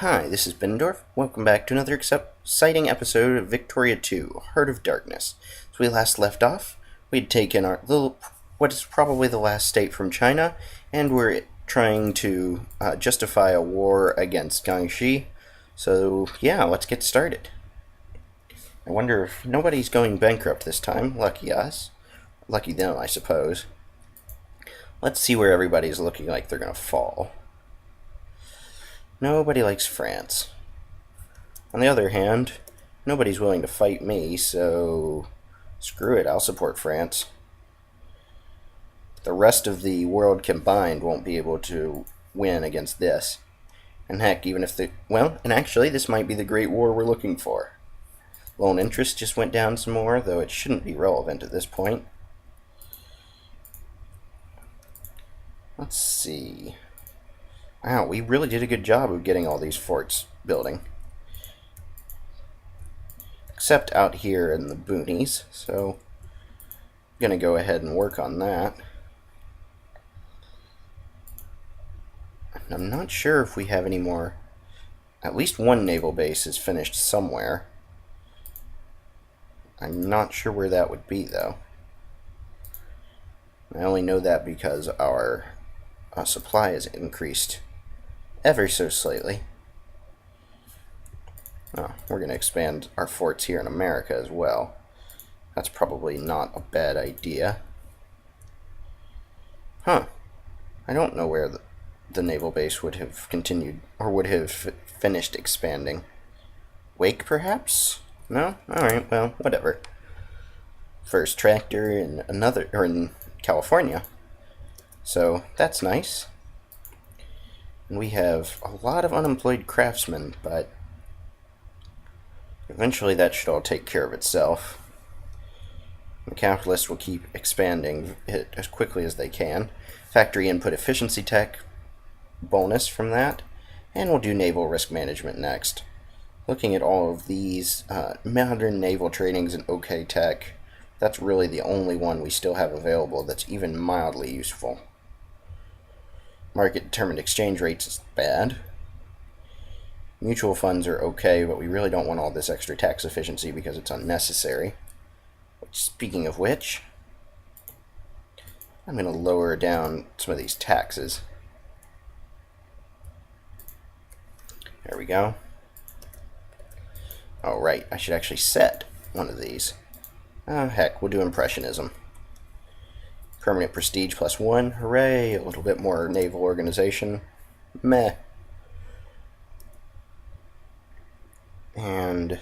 Hi, this is Benandorf. Welcome back to another exciting episode of Victoria 2, Heart of Darkness. As we last left off, we'd taken what is probably the last state from China, and we're trying to justify a war against Guangxi. So, yeah, let's get started. I wonder if nobody's going bankrupt this time. Lucky us. Lucky them, I suppose. Let's see where everybody's looking like they're going to fall. Nobody likes France. On the other hand, nobody's willing to fight me, so screw it, I'll support France. The rest of the world combined won't be able to win against this. And heck, even if and actually, this might be the Great War we're looking for. Loan interest just went down some more, though it shouldn't be relevant at this point. Let's see. Wow, we really did a good job of getting all these forts building. Except out here in the boonies, so I'm going to go ahead and work on that. I'm not sure if we have any more. At least one naval base is finished somewhere. I'm not sure where that would be, though. I only know that because our supply has increased ever so slightly. Oh, we're going to expand our forts here in America as well. That's probably not a bad idea. Huh. I don't know where the naval base would have continued, or would have finished expanding. Wake, perhaps? No? Alright, well, whatever. First tractor in in California. So, that's nice. And we have a lot of unemployed craftsmen, but eventually that should all take care of itself. The capitalists will keep expanding it as quickly as they can. Factory input efficiency tech bonus from that, and we'll do naval risk management next. Looking at all of these modern naval trainings and OK tech, that's really the only one we still have available that's even mildly useful. Market determined exchange rates is bad. Mutual funds are okay, but we really don't want all this extra tax efficiency because it's unnecessary. Speaking of which, I'm going to lower down some of these taxes. There we go. Oh, right, I should actually set one of these. Oh, heck, we'll do Impressionism. Permanent prestige +1, hooray, a little bit more naval organization, meh. And,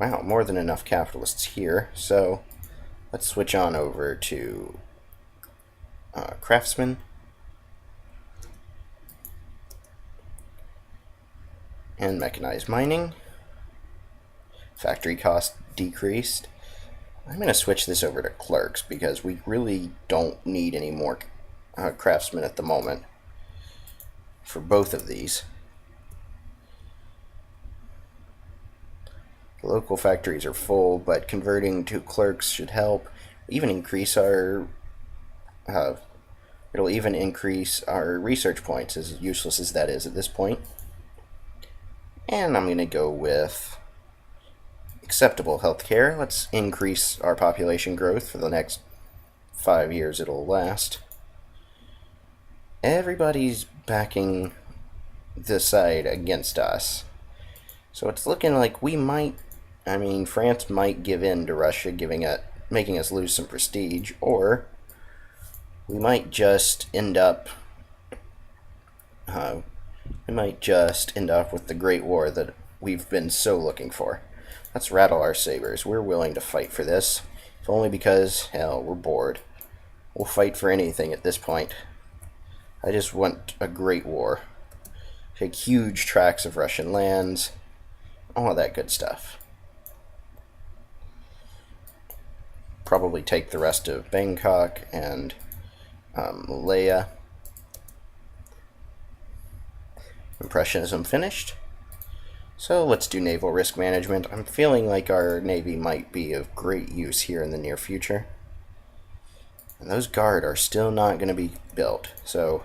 wow, more than enough capitalists here, so let's switch on over to craftsmen. And mechanized mining. Factory cost decreased. I'm going to switch this over to clerks because we really don't need any more craftsmen at the moment for both of these. The local factories are full, but converting to clerks should help. Even increase our it'll even increase our research points, as useless as that is at this point. And I'm going to go with acceptable healthcare. Let's increase our population growth for the next 5 years it'll last. Everybody's backing the side against us. So it's looking like we might, France might give in to Russia, making us lose some prestige, or we might just end up with the Great War that we've been so looking for. Let's rattle our sabers. We're willing to fight for this, if only because, hell, we're bored. We'll fight for anything at this point. I just want a great war. Take huge tracts of Russian lands, all that good stuff. Probably take the rest of Bangkok and Malaya. Impressionism finished. So let's do naval risk management. I'm feeling like our navy might be of great use here in the near future. And those guard are still not going to be built, so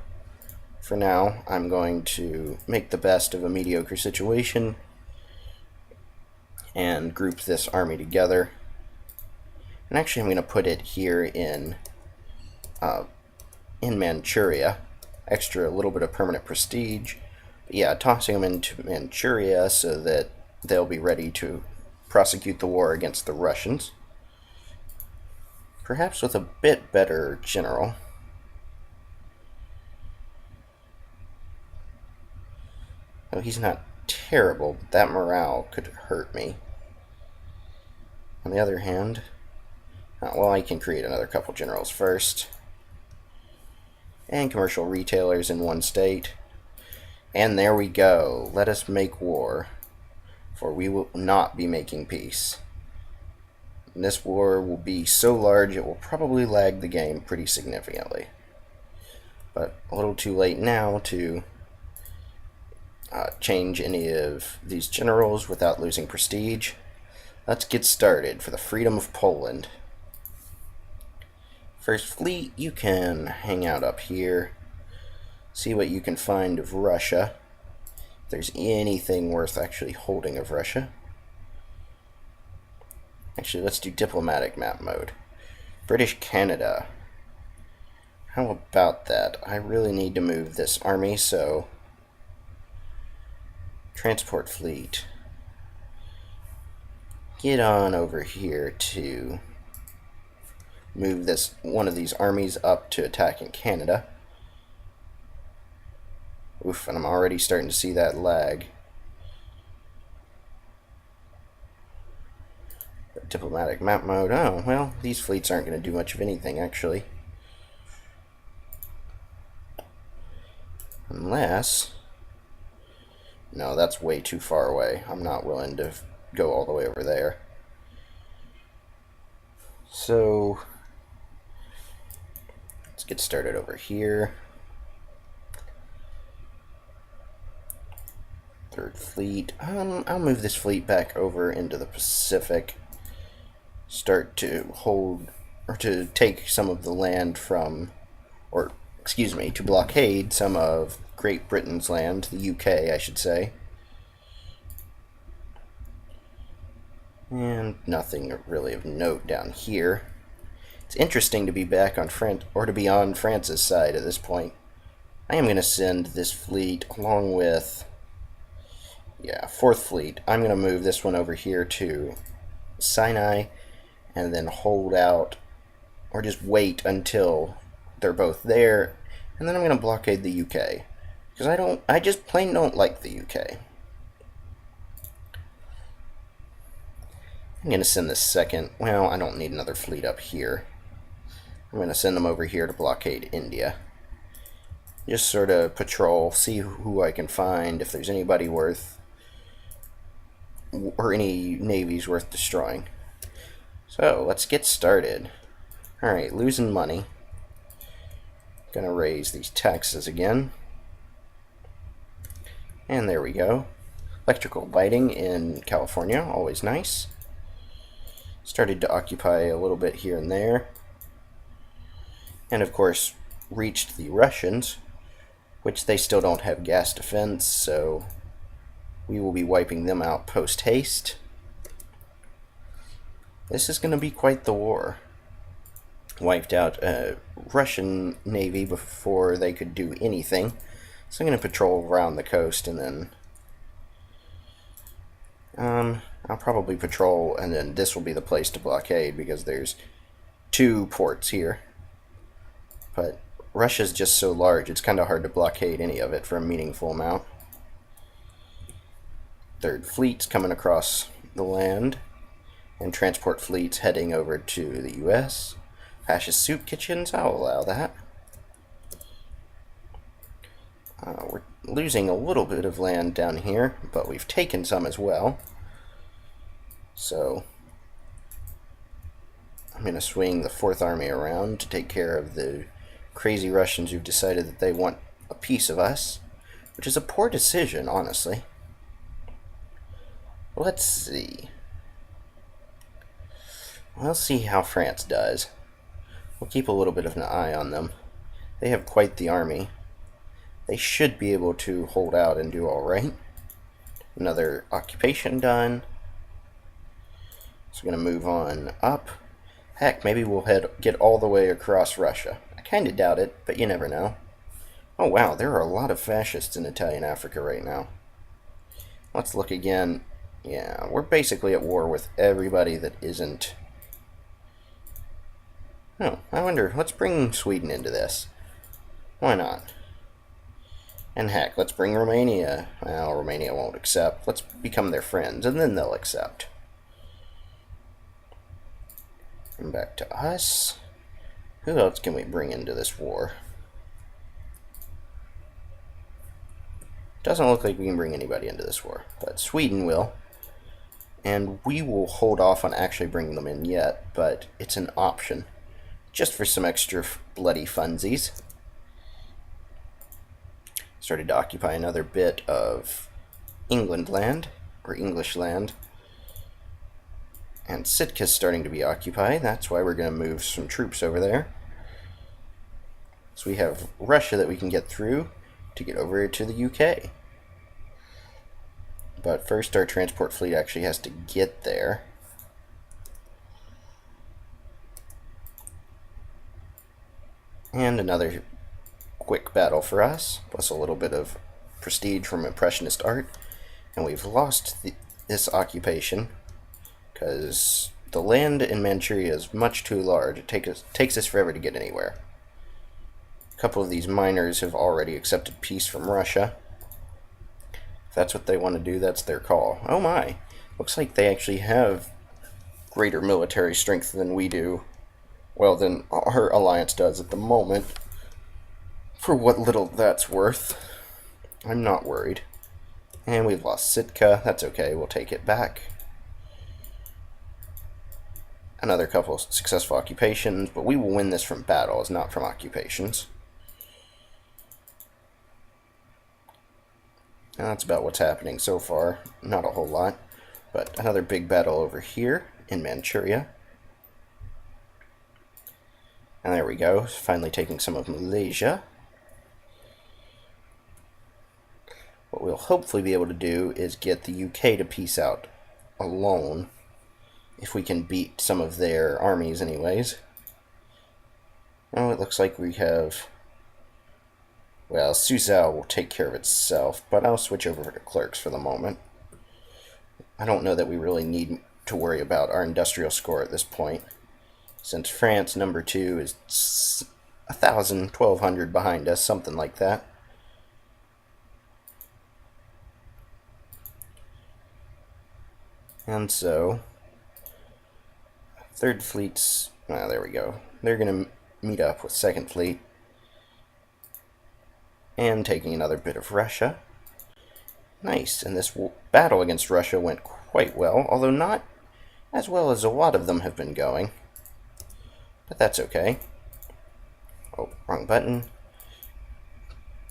For now, I'm going to make the best of a mediocre situation and group this army together. And actually, I'm going to put it here in Manchuria. Extra, a little bit of permanent prestige. But yeah, tossing them into Manchuria so that they'll be ready to prosecute the war against the Russians. Perhaps with a bit better general. Oh, he's not terrible, but that morale could hurt me. On the other hand, well, I can create another couple generals first. And commercial retailers in one state. And there we go. Let us make war, for we will not be making peace. And this war will be so large it will probably lag the game pretty significantly. But a little too late now to change any of these generals without losing prestige. Let's get started for the freedom of Poland. First Fleet, you can hang out up here. See what you can find of Russia. If there's anything worth actually holding of Russia. Actually, let's do diplomatic map mode. British Canada. How about that? I really need to move this army, so transport fleet. Get on over here to move this one of these armies up to attack in Canada. Oof, and I'm already starting to see that lag. Diplomatic map mode. Oh, well, these fleets aren't going to do much of anything, actually. Unless... No, that's way too far away. I'm not willing to go all the way over there. So, let's get started over here. Third Fleet. I'll move this fleet back over into the Pacific. Start to hold, or to take some of the land from, or excuse me, to blockade some of Great Britain's land, the UK, I should say. And nothing really of note down here. It's interesting to be back on to be on France's side at this point. I am going to send this fleet along with, Fourth Fleet. I'm going to move this one over here to Sinai and then hold out, or just wait until they're both there, and then I'm going to blockade the UK. Because I just plain don't like the UK. I'm going to send the second, well, I don't need another fleet up here. I'm going to send them over here to blockade India. Just sort of patrol, see who I can find, if there's anybody worth, or any navies worth destroying. So, let's get started. Alright, losing money. Gonna raise these taxes again. And there we go. Electrical lighting in California, always nice. Started to occupy a little bit here and there. And of course, reached the Russians, which they still don't have gas defense, so we will be wiping them out post-haste. This is going to be quite the war. Wiped out a Russian navy before they could do anything. So I'm going to patrol around the coast, and then I'll probably patrol, and then this will be the place to blockade because there's 2 ports here. But Russia's just so large, it's kind of hard to blockade any of it for a meaningful amount. Third Fleet's coming across the land, and transport fleets heading over to the US. Hash's Soup Kitchens, I'll allow that. We're losing a little bit of land down here, but we've taken some as well. So I'm going to swing the 4th Army around to take care of the crazy Russians who've decided that they want a piece of us, which is a poor decision, honestly. Let's see. We'll see how France does. We'll keep a little bit of an eye on them. They have quite the army. they should be able to hold out and do alright. Another occupation done. So we're going to move on up. Heck, maybe we'll get all the way across Russia. I kind of doubt it, but you never know. Oh wow, there are a lot of fascists in Italian Africa right now. Let's look again. Yeah, we're basically at war with everybody that isn't... Oh, I wonder, let's bring Sweden into this. Why not? And heck, let's bring Romania. Well, Romania won't accept. Let's become their friends, and then they'll accept. And back to us. Who else can we bring into this war? Doesn't look like we can bring anybody into this war, but Sweden will. And we will hold off on actually bringing them in yet, but it's an option. Just for some extra bloody funsies. Started to occupy another bit of England land, or English land. And Sitka's starting to be occupied. That's why we're going to move some troops over there. So we have Russia that we can get through to get over to the UK. But first our transport fleet actually has to get there. And another quick battle for us, plus a little bit of prestige from Impressionist art. And we've lost this occupation because the land in Manchuria is much too large. It takes us forever to get anywhere. A couple of these miners have already accepted peace from Russia. If that's what they want to do, that's their call. Oh my, looks like they actually have greater military strength than we do. Well, than our alliance does at the moment. For what little that's worth. I'm not worried. And we've lost Sitka. That's okay, we'll take it back. Another couple successful occupations, but we will win this from battles, not from occupations. And that's about what's happening so far. Not a whole lot. But another big battle over here in Manchuria. And there we go, finally taking some of Malaysia. What we'll hopefully be able to do is get the UK to peace out alone. If we can beat some of their armies anyways. Oh, it looks like we have... Well, Suzhou will take care of itself, but I'll switch over to clerks for the moment. I don't know that we really need to worry about our industrial score at this point, since France, number 2, is 1,000, 1,200 behind us, something like that. And so, Third Fleet's... Well, there we go. They're going to meet up with Second Fleet. And taking another bit of Russia. Nice, and this battle against Russia went quite well, although not as well as a lot of them have been going. But that's okay. Oh, wrong button.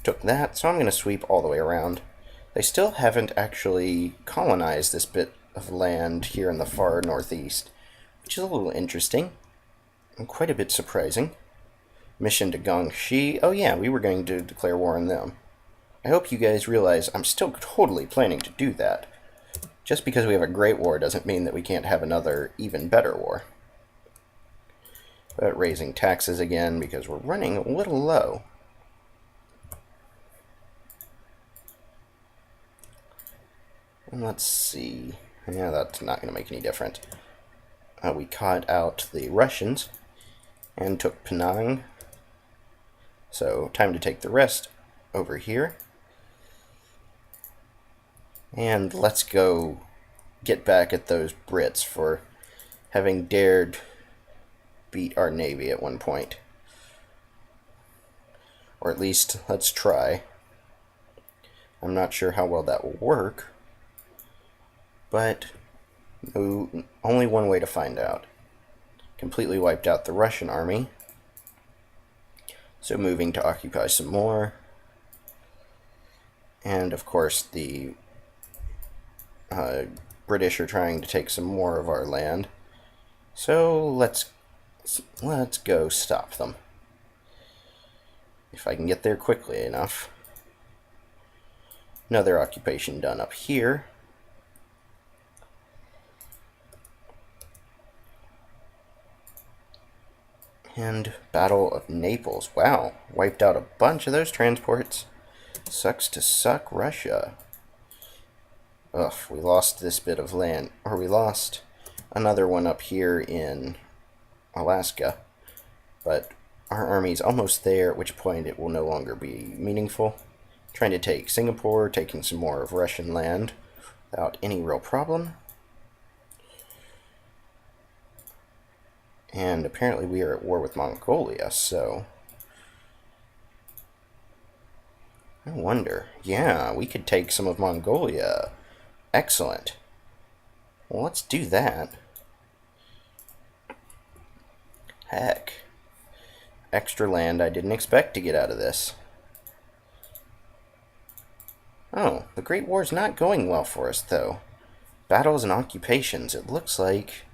Took that, so I'm going to sweep all the way around. They still haven't actually colonized this bit of land here in the far northeast, which is a little interesting and quite a bit surprising. Mission to Gongxi. Oh yeah, we were going to declare war on them. I hope you guys realize I'm still totally planning to do that. Just because we have a great war doesn't mean that we can't have another even better war. But raising taxes again because we're running a little low. And let's see. Yeah, that's not going to make any difference. We caught out the Russians and took Penang. So, time to take the rest over here. And let's go get back at those Brits for having dared beat our navy at one point. Or at least, let's try. I'm not sure how well that will work, but only one way to find out. Completely wiped out the Russian army. So moving to occupy some more. And of course the British are trying to take some more of our land. So let's go stop them. If I can get there quickly enough. Another occupation done up here. And Battle of Naples. Wow, wiped out a bunch of those transports. Sucks to suck, Russia. Ugh, we lost this bit of land, or we lost another one up here in Alaska. But our army's almost there, at which point it will no longer be meaningful. Trying to take Singapore, taking some more of Russian land without any real problem. And apparently we are at war with Mongolia, so I wonder. Yeah, we could take some of Mongolia. Excellent. Well, let's do that. Heck. Extra land I didn't expect to get out of this. Oh, the Great War's not going well for us, though. Battles and occupations. It looks like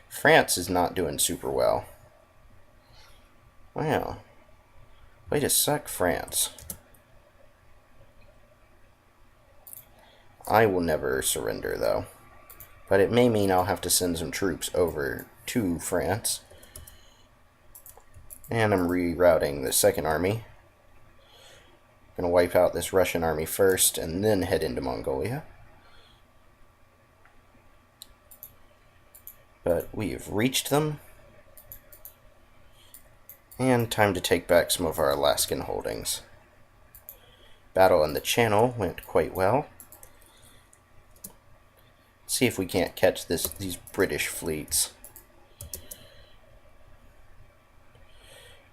France is not doing super well. Wow. Way to suck, France. I will never surrender, though. But it may mean I'll have to send some troops over to France. And I'm rerouting the second army. Gonna wipe out this Russian army first, and then head into Mongolia. But we have reached them. And time to take back some of our Alaskan holdings. Battle in the Channel went quite well. See if we can't catch these British fleets.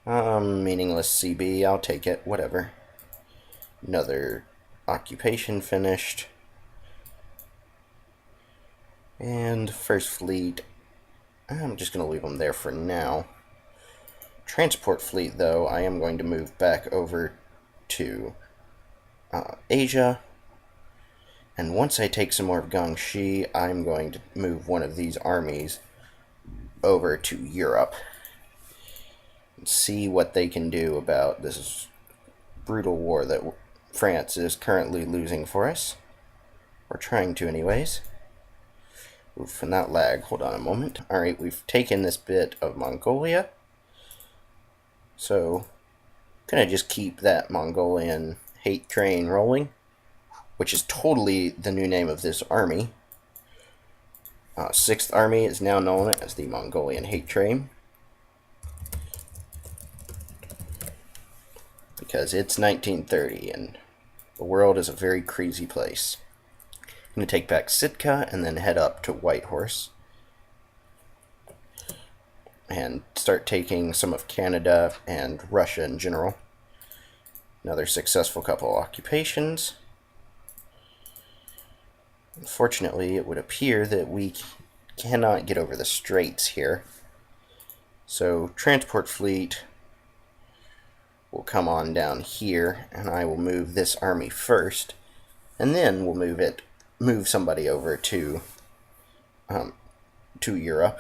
Meaningless CB, I'll take it, whatever. Another occupation finished. And first fleet, I'm just going to leave them there for now. Transport fleet, though, I am going to move back over to Asia. And once I take some more of Gangxi, I'm going to move one of these armies over to Europe. And see what they can do about this brutal war that France is currently losing for us. Or trying to, anyways. Oof, and that lag. Hold on a moment. Alright, we've taken this bit of Mongolia. So, gonna just keep that Mongolian hate train rolling, which is totally the new name of this army. 6th Army is now known as the Mongolian Hate Train, because it's 1930 and the world is a very crazy place. I'm going to take back Sitka and then head up to Whitehorse and start taking some of Canada and Russia in general. Another successful couple occupations. Unfortunately, it would appear that we cannot get over the straits here. So, transport fleet will come on down here, and I will move this army first, and then we'll move somebody over to Europe,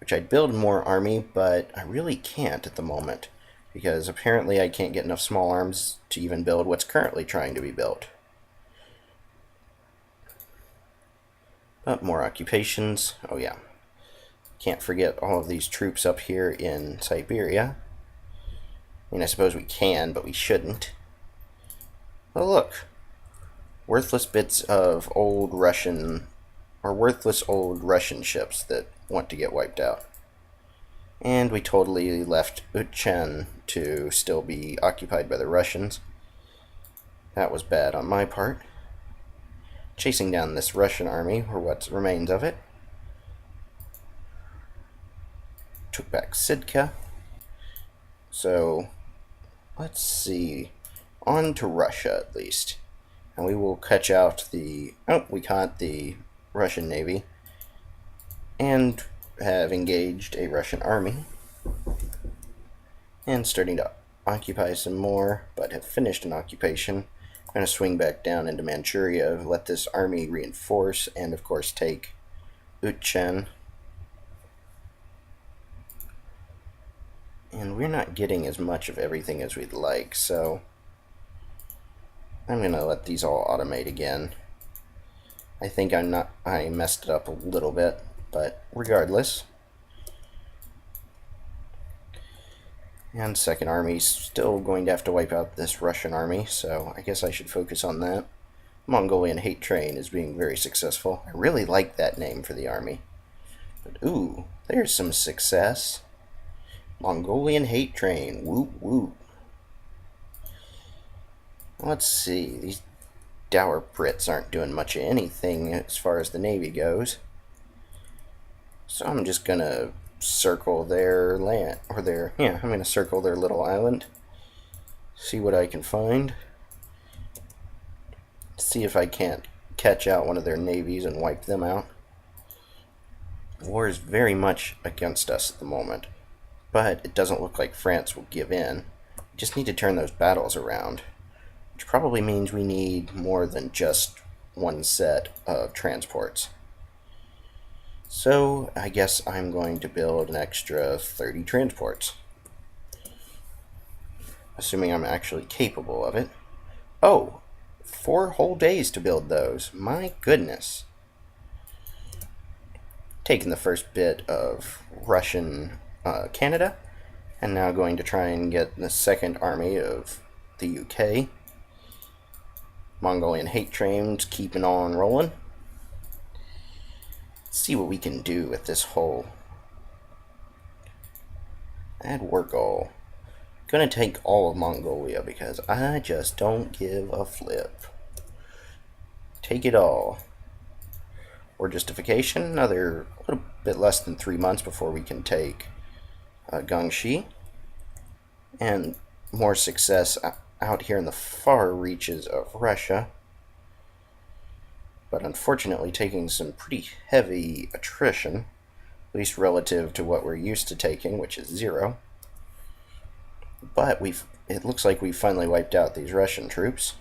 which I'd build more army, but I really can't at the moment, because apparently I can't get enough small arms to even build what's currently trying to be built. But more occupations. Oh yeah. Can't forget all of these troops up here in Siberia. I mean, I suppose we can, but we shouldn't. Oh look. Worthless bits of old Russian, or worthless old Russian ships that want to get wiped out. And we totally left Utchen to still be occupied by the Russians. That was bad on my part. Chasing down this Russian army, or what remains of it. Took back Sitka. So, let's see. On to Russia, at least. And we will catch out the... Oh, we caught the Russian Navy. And have engaged a Russian army. And starting to occupy some more, but have finished an occupation. I'm going to swing back down into Manchuria, let this army reinforce, and of course take Utchen. And we're not getting as much of everything as we'd like, so I'm gonna let these all automate again. I think I messed it up a little bit, but regardless. And Second Army's still going to have to wipe out this Russian army, so I guess I should focus on that. Mongolian Hate Train is being very successful. I really like that name for the army. But ooh, there's some success. Mongolian Hate Train, whoop whoop. Let's see, these dour Brits aren't doing much of anything as far as the Navy goes. So I'm just gonna circle their land, or I'm gonna circle their little island. See what I can find. See if I can't catch out one of their navies and wipe them out. War is very much against us at the moment, but it doesn't look like France will give in. We just need to turn those battles around, which probably means we need more than just one set of transports. So I guess I'm going to build an extra 30 transports, assuming I'm actually capable of it. Oh, 4 whole days to build those. My goodness. Taking the first bit of Russian Canada, and now going to try and get the Second Army of the UK. Mongolian Hate Trains keeping on rolling. Let's see what we can do with this whole. Add war goal. Gonna take all of Mongolia because I just don't give a flip. Take it all. Or justification, another little bit less than 3 months before we can take Gangxi. And more success out here in the far reaches of Russia. But unfortunately taking some pretty heavy attrition, at least relative to what we're used to taking, which is 0. But it looks like we've finally wiped out these Russian troops.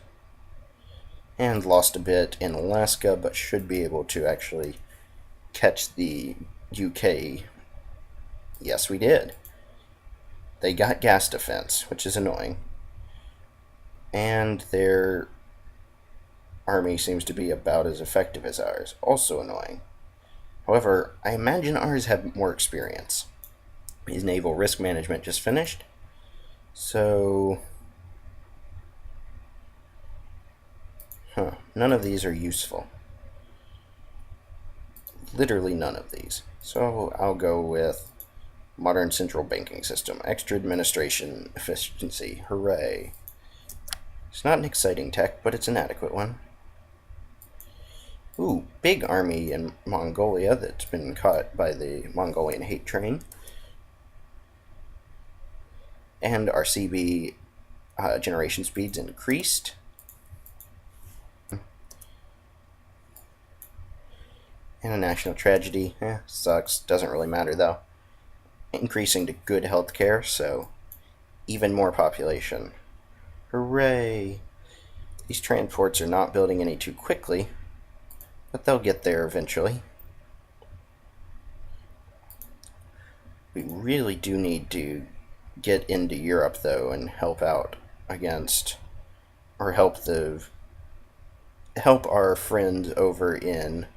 And lost a bit in Alaska, but should be able to actually catch the UK. Yes, we did. They got gas defense, which is annoying. And their army seems to be about as effective as ours, also annoying. However, I imagine ours have more experience. His naval risk management just finished. So none of these are useful. Literally none of these. So I'll go with modern central banking system. Extra administration efficiency. Hooray. It's not an exciting tech, but it's an adequate one. Ooh, big army in Mongolia that's been caught by the Mongolian Hate Train. And our CB generation speeds increased. And a national tragedy. Sucks. Doesn't really matter though. Increasing to good healthcare, so even more population. Hooray! These transports are not building any too quickly, but they'll get there eventually. We really do need to get into Europe though and help out against, or help our friends over in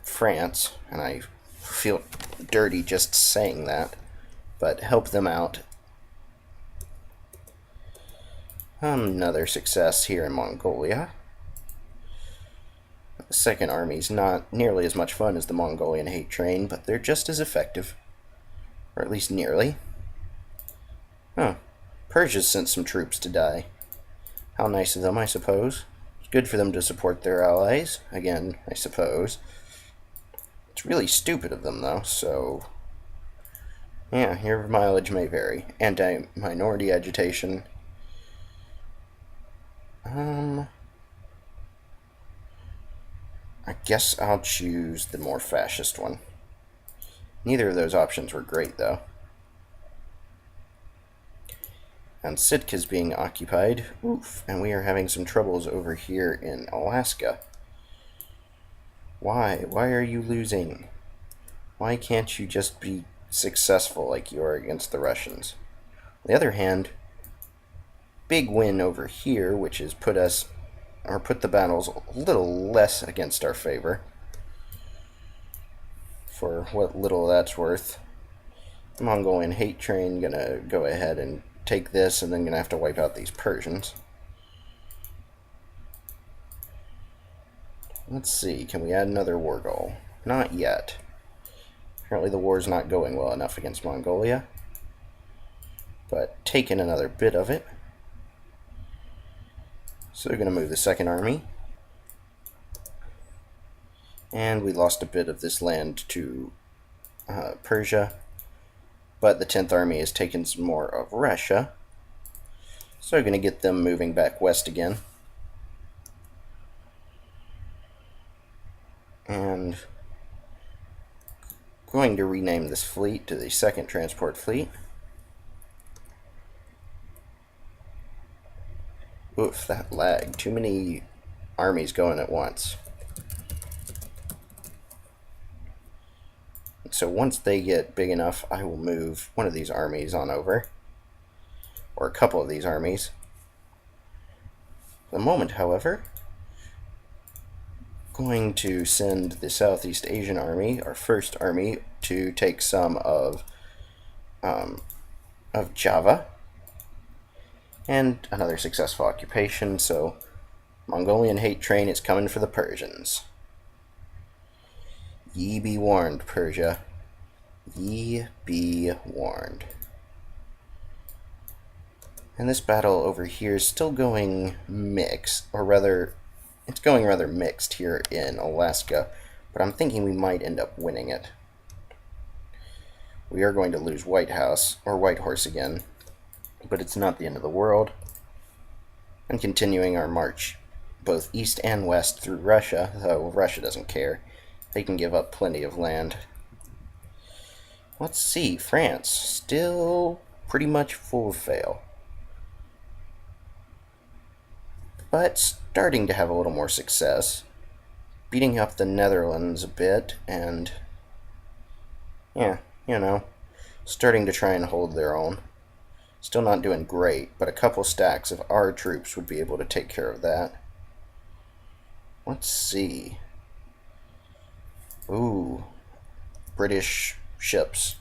France, and I feel dirty just saying that, but help them out. Another success here in Mongolia. The Second Army's not nearly as much fun as the Mongolian Hate Train, but they're just as effective. Or at least nearly. Persia's sent some troops to die. How nice of them, I suppose. It's good for them to support their allies. Again, I suppose. It's really stupid of them, though, so yeah, your mileage may vary. Anti-minority agitation. I guess I'll choose the more fascist one. Neither of those options were great, though. And Sitka's being occupied. Oof, and we are having some troubles over here in Alaska. Why? Why are you losing? Why can't you just be successful like you are against the Russians? On the other hand, big win over here, which has put the battles a little less against our favor. For what little that's worth. The Mongolian hate train gonna go ahead and take this, and then gonna have to wipe out these Persians. Let's see, can we add another war goal? Not yet. Apparently the war's not going well enough against Mongolia. But taking another bit of it. So they're gonna move the second army. And we lost a bit of this land to Persia. But the 10th Army has taken some more of Russia. So we're going to get them moving back west again. And going to rename this fleet to the 2nd Transport Fleet. Oof, that lag. Too many armies going at once. So once they get big enough, I will move one of these armies on over. Or a couple of these armies. For the moment, however, going to send the Southeast Asian Army, our first army, to take some of Java. And another successful occupation, so Mongolian hate train is coming for the Persians. Ye be warned, Persia. Ye be warned. And this battle over here is still going mixed, or rather, it's going rather mixed here in Alaska, but I'm thinking we might end up winning it. We are going to lose White Horse again, but it's not the end of the world. And continuing our march both east and west through Russia, though Russia doesn't care. They can give up plenty of land. Let's see, France, still pretty much full of fail. But starting to have a little more success. Beating up the Netherlands a bit, and yeah, you know, starting to try and hold their own. Still not doing great, but a couple stacks of our troops would be able to take care of that. Let's see. Ooh, British ships.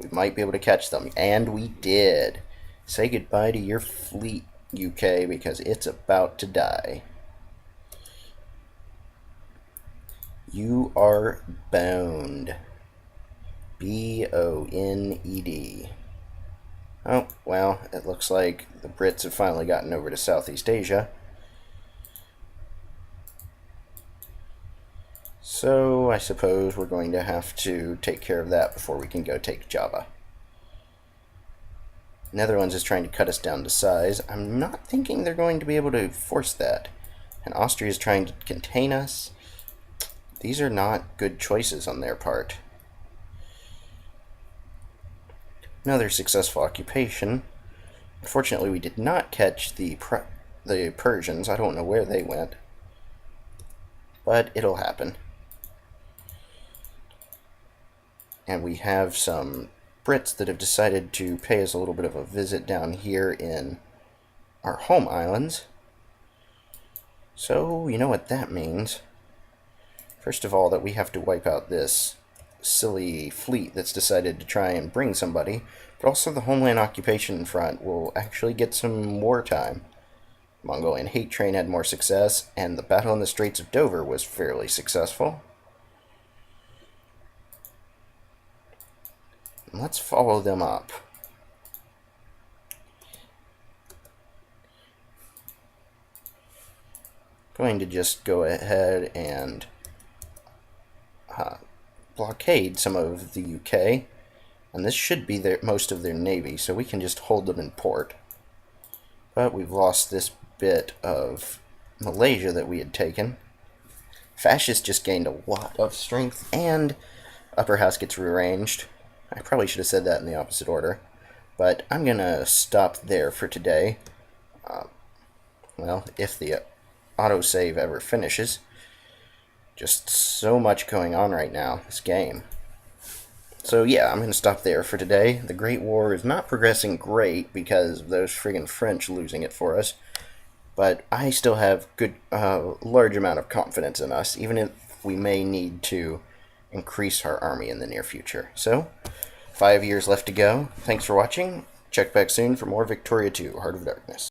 We might be able to catch them, and we did. Say goodbye to your fleet, UK, because it's about to die. You are boned. B-O-N-E-D. Oh, well, it looks like the Brits have finally gotten over to Southeast Asia. So I suppose we're going to have to take care of that before we can go take Java. Netherlands is trying to cut us down to size. I'm not thinking they're going to be able to force that. And Austria is trying to contain us. These are not good choices on their part. Another successful occupation. Unfortunately, we did not catch the Persians. I don't know where they went. But it'll happen. And we have some Brits that have decided to pay us a little bit of a visit down here in our home islands. So, you know what that means. First of all, that we have to wipe out this silly fleet that's decided to try and bring somebody, but also the Homeland Occupation Front will actually get some wartime. Mongolian hate train had more success, and the battle in the Straits of Dover was fairly successful. Let's follow them up. Going to just go ahead and blockade some of the UK, and this should be most of their navy, so we can just hold them in port. But we've lost this bit of Malaysia that we had taken. Fascists just gained a lot of strength, and upper house gets rearranged. I probably should have said that in the opposite order, but I'm gonna stop there for today. Well, if the autosave ever finishes. Just so much going on right now, this game. So yeah, I'm going to stop there for today. The Great War is not progressing great because of those friggin' French losing it for us. But I still have good, large amount of confidence in us, even if we may need to increase our army in the near future. So, 5 years left to go. Thanks for watching. Check back soon for more Victoria 2, Heart of Darkness.